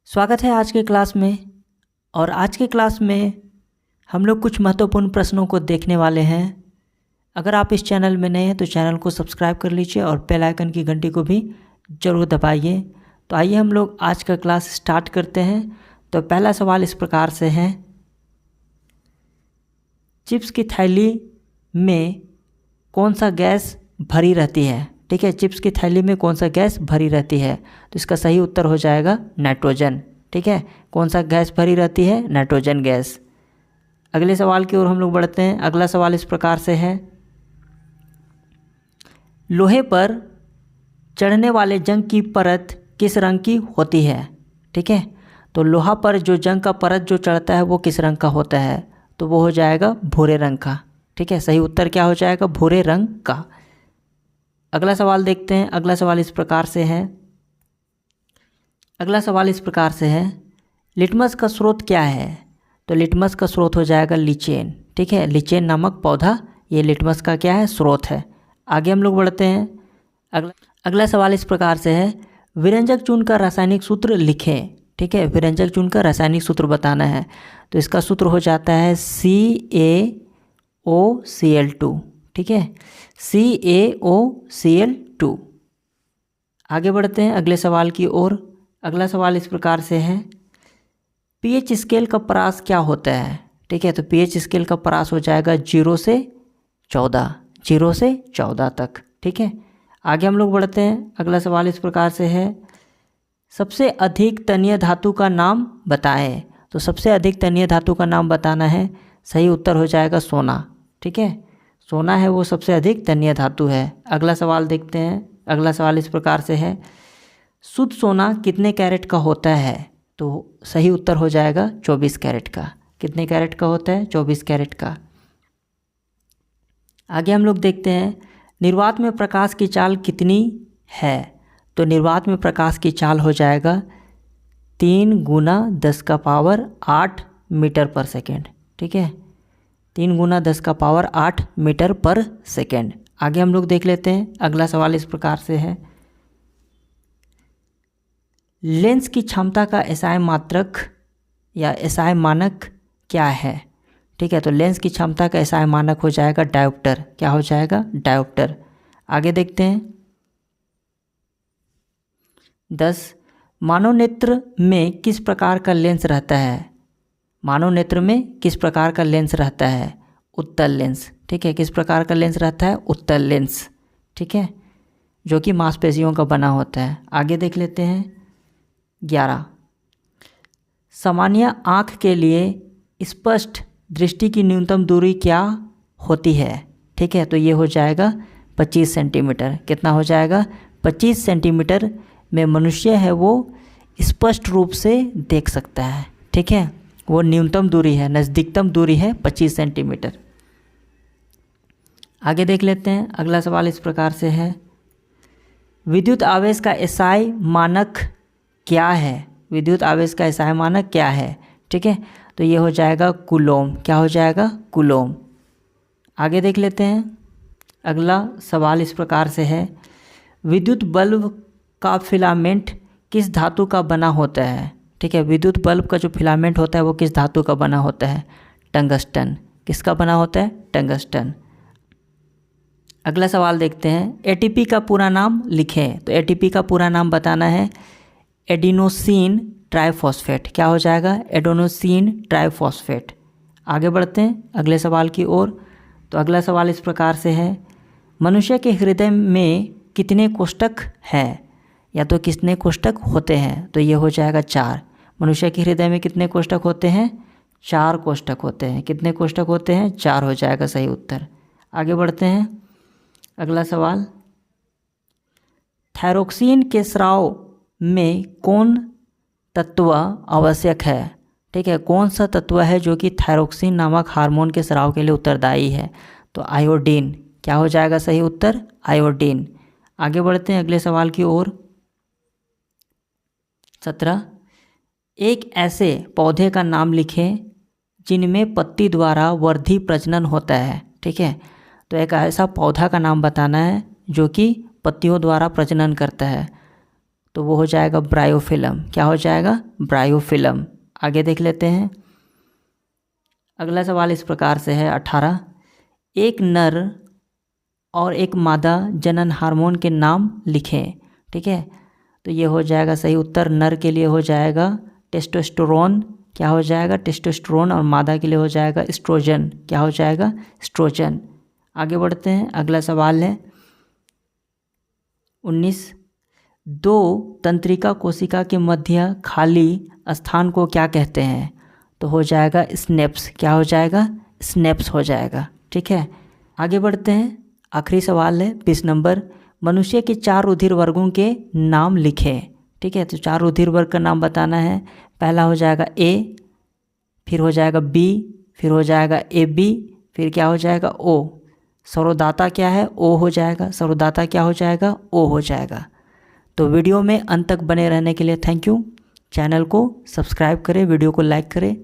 स्वागत है आज के क्लास में। और आज के क्लास में हम लोग कुछ महत्वपूर्ण प्रश्नों को देखने वाले हैं। अगर आप इस चैनल में नए हैं तो चैनल को सब्सक्राइब कर लीजिए और बेल आइकन की घंटी को भी ज़रूर दबाइए। तो आइए हम लोग आज का क्लास स्टार्ट करते हैं। तो पहला सवाल इस प्रकार से है, चिप्स की थैली में कौन सा गैस भरी रहती है? ठीक है, चिप्स की थैली में कौन सा गैस भरी रहती है? तो इसका सही उत्तर हो जाएगा नाइट्रोजन। ठीक है, कौन सा गैस भरी रहती है? Nitrogen gas. अगले सवाल की ओर हम लोग बढ़ते हैं। अगला सवाल इस प्रकार से है, लोहे पर चढ़ने वाले जंग की परत किस रंग की होती है? ठीक है, तो लोहा पर जो जंग का परत जो चढ़ता है वो किस रंग का होता है? तो वो हो जाएगा भूरे रंग का। ठीक है, सही उत्तर क्या हो जाएगा? भूरे रंग का। अगला सवाल देखते हैं। अगला सवाल इस प्रकार से है, लिटमस का स्रोत क्या है? तो लिटमस का स्रोत हो जाएगा लीचेन। ठीक है, लीचेन नामक पौधा ये लिटमस का क्या है? स्रोत है। आगे हम लोग बढ़ते हैं। अगला सवाल इस प्रकार से है, विरंजक चूर्ण का रासायनिक सूत्र लिखें। ठीक है, विरंजक चूर्ण का रासायनिक सूत्र बताना है। तो इसका सूत्र हो जाता है CaOCl2। ठीक है, CaOCl2। आगे बढ़ते हैं अगले सवाल की ओर। अगला सवाल इस प्रकार से है, पीएच स्केल का परास क्या होता है? ठीक है, तो पीएच स्केल का परास हो जाएगा 0 से 14 तक। ठीक है, आगे हम लोग बढ़ते हैं। अगला सवाल इस प्रकार से है, सबसे अधिक तन्य धातु का नाम बताएं। तो सबसे अधिक तन्य धातु का नाम बताना है। सही उत्तर हो जाएगा सोना। ठीक है, सोना है वो सबसे अधिक तन्य धातु है। अगला सवाल देखते हैं। अगला सवाल इस प्रकार से है, शुद्ध सोना कितने कैरेट का होता है? तो सही उत्तर हो जाएगा 24 कैरेट का। कितने कैरेट का होता है? 24 कैरेट का। आगे हम लोग देखते हैं, निर्वात में प्रकाश की चाल कितनी है? तो निर्वात में प्रकाश की चाल हो जाएगा 3 × 10⁸ मीटर पर सेकेंड। ठीक है, 3 × 10⁸ मीटर पर सेकेंड। आगे हम लोग देख लेते हैं। अगला सवाल इस प्रकार से है, लेंस की क्षमता का एसआई मात्रक या एसआई मानक क्या है? ठीक है, तो लेंस की क्षमता का एसआई मानक हो जाएगा डायोप्टर। क्या हो जाएगा? डायोप्टर। आगे देखते हैं। 10, मानव नेत्र में किस प्रकार का लेंस रहता है? मानव नेत्र में किस प्रकार का लेंस रहता है? उत्तल लेंस। ठीक है, किस प्रकार का लेंस रहता है? उत्तल लेंस। ठीक है, जो कि मांसपेशियों का बना होता है। आगे देख लेते हैं। 11, सामान्य आँख के लिए स्पष्ट दृष्टि की न्यूनतम दूरी क्या होती है? ठीक है, तो ये हो जाएगा 25 सेंटीमीटर। कितना हो जाएगा? 25 सेंटीमीटर में मनुष्य है वो स्पष्ट रूप से देख सकता है। ठीक है, वो न्यूनतम दूरी है, नज़दीकतम दूरी है 25 सेंटीमीटर। आगे देख लेते हैं। अगला सवाल इस प्रकार से है, विद्युत आवेश का एसआई मानक क्या है? विद्युत आवेश का एसआई मानक क्या है? ठीक है, तो ये हो जाएगा कूलोम। क्या हो जाएगा? कूलोम। आगे देख लेते हैं। अगला सवाल इस प्रकार से है, विद्युत बल्ब का फिलामेंट किस धातु का बना होता है? ठीक है, विद्युत बल्ब का जो फिलामेंट होता है वो किस धातु का बना होता है? टंगस्टन। किसका बना होता है? टंगस्टन। अगला सवाल देखते हैं, एटीपी का पूरा नाम लिखें। तो एटीपी का पूरा नाम बताना है एडिनोसिन ट्राइफॉस्फेट। क्या हो जाएगा? Adenosine triphosphate. आगे बढ़ते हैं अगले सवाल की ओर। तो अगला सवाल इस प्रकार से है, मनुष्य के हृदय में कितने कोष्ठक हैं? या तो कितने कोष्ठक होते हैं? तो ये हो जाएगा 4। मनुष्य के हृदय में कितने कोष्ठक होते हैं? 4 कोष्ठक होते हैं। कितने कोष्ठक होते हैं? 4 हो जाएगा सही उत्तर। आगे बढ़ते हैं। अगला सवाल, थायरोक्सिन के स्राव में कौन तत्व आवश्यक है? ठीक है, कौन सा तत्व है जो कि थायरोक्सिन नामक हार्मोन के स्राव के लिए उत्तरदायी है? तो आयोडीन। क्या हो जाएगा सही उत्तर? आयोडीन। आगे बढ़ते हैं अगले सवाल की ओर। 17, एक ऐसे पौधे का नाम लिखें जिनमें पत्ती द्वारा वर्धी प्रजनन होता है। ठीक है, तो एक ऐसा पौधा का नाम बताना है जो कि पत्तियों द्वारा प्रजनन करता है। तो वो हो जाएगा ब्रायोफिलम। क्या हो जाएगा? ब्रायोफिलम। आगे देख लेते हैं। अगला सवाल इस प्रकार से है 18। एक नर और एक मादा जनन हार्मोन के नाम लिखें। ठीक है, तो ये हो जाएगा सही उत्तर। नर के लिए हो जाएगा टेस्टोस्टेरोन। क्या हो जाएगा? टेस्टोस्टेरोन। और मादा के लिए हो जाएगा एस्ट्रोजन। क्या हो जाएगा? एस्ट्रोजन। आगे बढ़ते हैं। अगला सवाल है 19। दो तंत्रिका कोशिका के मध्य खाली स्थान को क्या कहते हैं? तो हो जाएगा स्नेप्स। क्या हो जाएगा? स्नेप्स हो जाएगा। ठीक है, आगे बढ़ते हैं। आखिरी सवाल है 20 नंबर। मनुष्य के 4 रुधिर वर्गों के नाम लिखें। ठीक है, तो 4 रुधिर वर्ग का नाम बताना है। पहला हो जाएगा ए, फिर हो जाएगा बी, फिर हो जाएगा ए बी, फिर क्या हो जाएगा? ओ। सरोदाता क्या है? ओ हो जाएगा। सरोदाता क्या हो जाएगा? ओ हो जाएगा। तो वीडियो में अंत तक बने रहने के लिए थैंक यू। चैनल को सब्सक्राइब करें, वीडियो को लाइक करें।